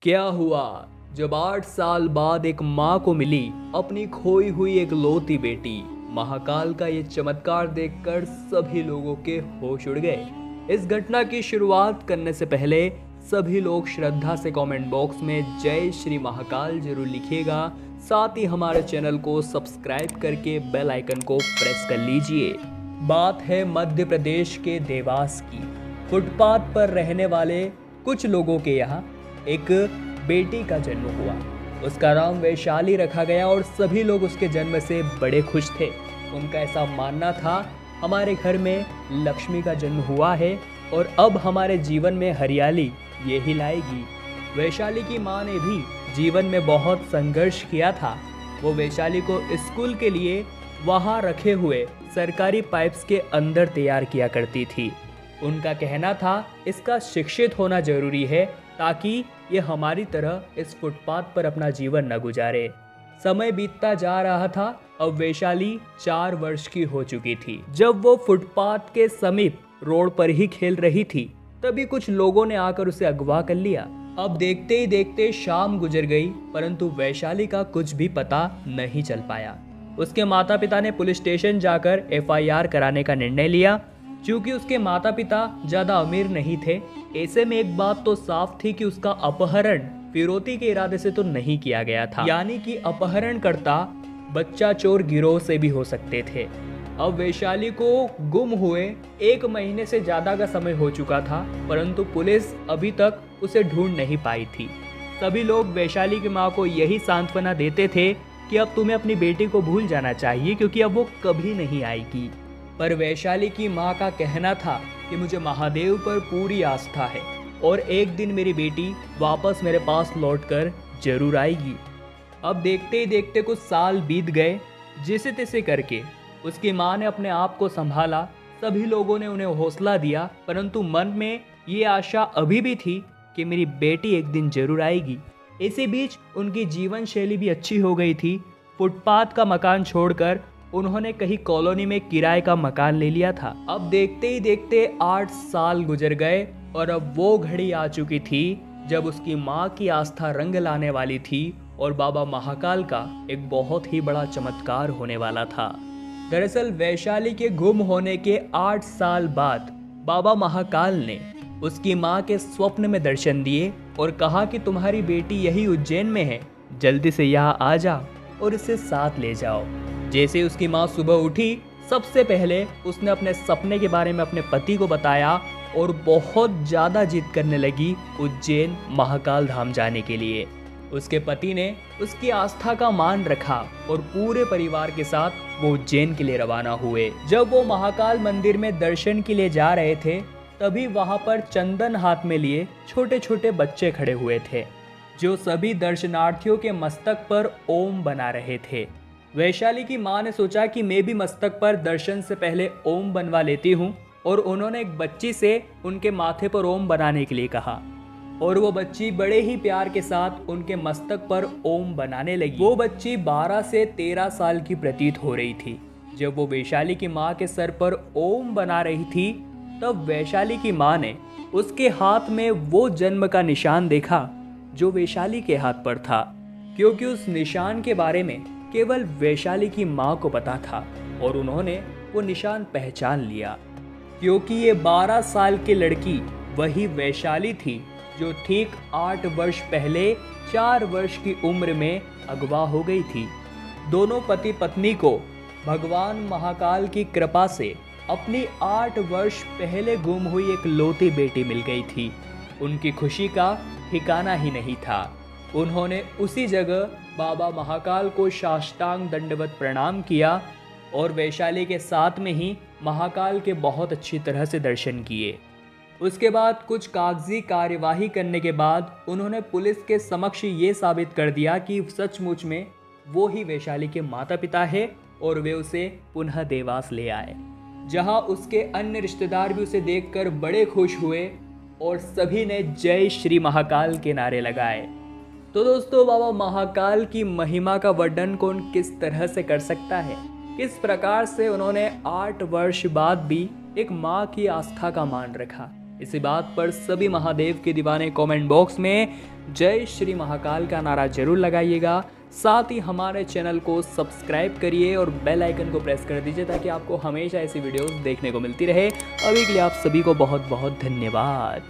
क्या हुआ जब 8 साल बाद एक माँ को मिली अपनी खोई हुई एक लौती बेटी। महाकाल का ये चमत्कार देखकर सभी लोगों के होश उड़ गए। इस घटना की शुरुआत करने से पहले सभी लोग श्रद्धा से कमेंट बॉक्स में जय श्री महाकाल जरूर लिखिएगा। साथ ही हमारे चैनल को सब्सक्राइब करके बेल आइकन को प्रेस कर लीजिए। बात है मध्य प्रदेश के देवास की। फुटपाथ पर रहने वाले कुछ लोगों के यहाँ एक बेटी का जन्म हुआ। उसका नाम वैशाली रखा गया और सभी लोग उसके जन्म से बड़े खुश थे। उनका ऐसा मानना था, हमारे घर में लक्ष्मी का जन्म हुआ है और अब हमारे जीवन में हरियाली यही लाएगी। वैशाली की माँ ने भी जीवन में बहुत संघर्ष किया था। वो वैशाली को स्कूल के लिए वहाँ रखे हुए सरकारी पाइप्स के अंदर तैयार किया करती थी। उनका कहना था, इसका शिक्षित होना जरूरी है ताकि ये हमारी तरह इस फुटपाथ पर अपना जीवन न गुजारे। समय बीतता जा रहा था। अब वैशाली 4 वर्ष की हो चुकी थी। जब वो फुटपाथ के समीप रोड पर ही खेल रही थी, तभी कुछ लोगों ने आकर उसे अगवा कर लिया। अब देखते ही देखते शाम गुजर गई, परंतु वैशाली का कुछ भी पता नहीं चल पाया। उसके माता पिता ने पुलिस स्टेशन जाकर FIR कराने का निर्णय लिया। क्योंकि उसके माता पिता ज्यादा अमीर नहीं थे, ऐसे में एक बात तो साफ थी कि उसका अपहरण फिरौती के इरादे से तो नहीं किया गया था, यानी कि अपहरणकर्ता बच्चा चोर गिरोह से भी हो सकते थे। अब वैशाली को गुम हुए 1 महीने से ज्यादा का समय हो चुका था, परंतु पुलिस अभी तक उसे ढूंढ नहीं पाई थी। सभी लोग वैशाली की माँ को यही सांत्वना देते थे कि अब तुम्हें अपनी बेटी को भूल जाना चाहिए, क्योंकि अब वो कभी नहीं आएगी। पर वैशाली की माँ का कहना था कि मुझे महादेव पर पूरी आस्था है और एक दिन मेरी बेटी वापस मेरे पास लौटकर जरूर आएगी। अब देखते ही देखते कुछ साल बीत गए। जैसे तैसे करके उसकी माँ ने अपने आप को संभाला। सभी लोगों ने उन्हें हौसला दिया, परंतु मन में ये आशा अभी भी थी कि मेरी बेटी एक दिन जरूर आएगी। इसी बीच उनकी जीवन शैली भी अच्छी हो गई थी। फुटपाथ का मकान छोड़कर उन्होंने कहीं कॉलोनी में किराए का मकान ले लिया था। अब देखते ही देखते 8 साल गुजर गए और अब वो घड़ी आ चुकी थी जब उसकी माँ की आस्था रंग लाने वाली थी और बाबा महाकाल का एक बहुत ही बड़ा चमत्कार होने वाला था। दरअसल वैशाली के गुम होने के 8 साल बाद बाबा महाकाल ने उसकी माँ के स्वप्न में दर्शन दिए और कहा कि तुम्हारी बेटी यही उज्जैन में है, जल्दी से यहाँ आ जाओ और इसे साथ ले जाओ। जैसे उसकी माँ सुबह उठी, सबसे पहले उसने अपने सपने के बारे में अपने पति को बताया और बहुत ज़्यादा जिद करने लगी उज्जैन महाकाल धाम जाने के लिए। उसके पति ने उसकी आस्था का मान रखा और पूरे परिवार के साथ वो उज्जैन के लिए रवाना हुए। जब वो महाकाल मंदिर में दर्शन के लिए जा रहे थे, तभी वहाँ पर चंदन हाथ में लिए छोटे छोटे बच्चे खड़े हुए थे, जो सभी दर्शनार्थियों के मस्तक पर ओम बना रहे थे। वैशाली की माँ ने सोचा कि मैं भी मस्तक पर दर्शन से पहले ओम बनवा लेती हूँ, और उन्होंने एक बच्ची से उनके माथे पर ओम बनाने के लिए कहा और वो बच्ची बड़े ही प्यार के साथ उनके मस्तक पर ओम बनाने लगी। वो बच्ची 12 से 13 साल की प्रतीत हो रही थी। जब वो वैशाली की माँ के सर पर ओम बना रही थी, तब वैशाली की माँ ने उसके हाथ में वो जन्म का निशान देखा जो वैशाली के हाथ पर था, क्योंकि उस निशान के बारे में केवल वैशाली की माँ को पता था और उन्होंने वो निशान पहचान लिया, क्योंकि ये 12 साल की लड़की वही वैशाली थी जो ठीक 8 वर्ष पहले 4 वर्ष की उम्र में अगवा हो गई थी। दोनों पति पत्नी को भगवान महाकाल की कृपा से अपनी 8 वर्ष पहले गुम हुई एक लौती बेटी मिल गई थी। उनकी खुशी का ठिकाना ही नहीं था। उन्होंने उसी जगह बाबा महाकाल को साष्टांग दंडवत प्रणाम किया और वैशाली के साथ में ही महाकाल के बहुत अच्छी तरह से दर्शन किए। उसके बाद कुछ कागजी कार्यवाही करने के बाद उन्होंने पुलिस के समक्ष ये साबित कर दिया कि सचमुच में वो ही वैशाली के माता पिता है और वे उसे पुनः देवास ले आए, जहां उसके अन्य रिश्तेदार भी उसे देखकर बड़े खुश हुए और सभी ने जय श्री महाकाल के नारे लगाए। तो दोस्तों, बाबा महाकाल की महिमा का वर्णन कौन किस तरह से कर सकता है, किस प्रकार से उन्होंने 8 वर्ष बाद भी एक माँ की आस्था का मान रखा। इसी बात पर सभी महादेव के दीवाने कमेंट बॉक्स में जय श्री महाकाल का नारा जरूर लगाइएगा। साथ ही हमारे चैनल को सब्सक्राइब करिए और बेल आइकन को प्रेस कर दीजिए ताकि आपको हमेशा ऐसी वीडियोस देखने को मिलती रहे। अभी के लिए आप सभी को बहुत बहुत धन्यवाद।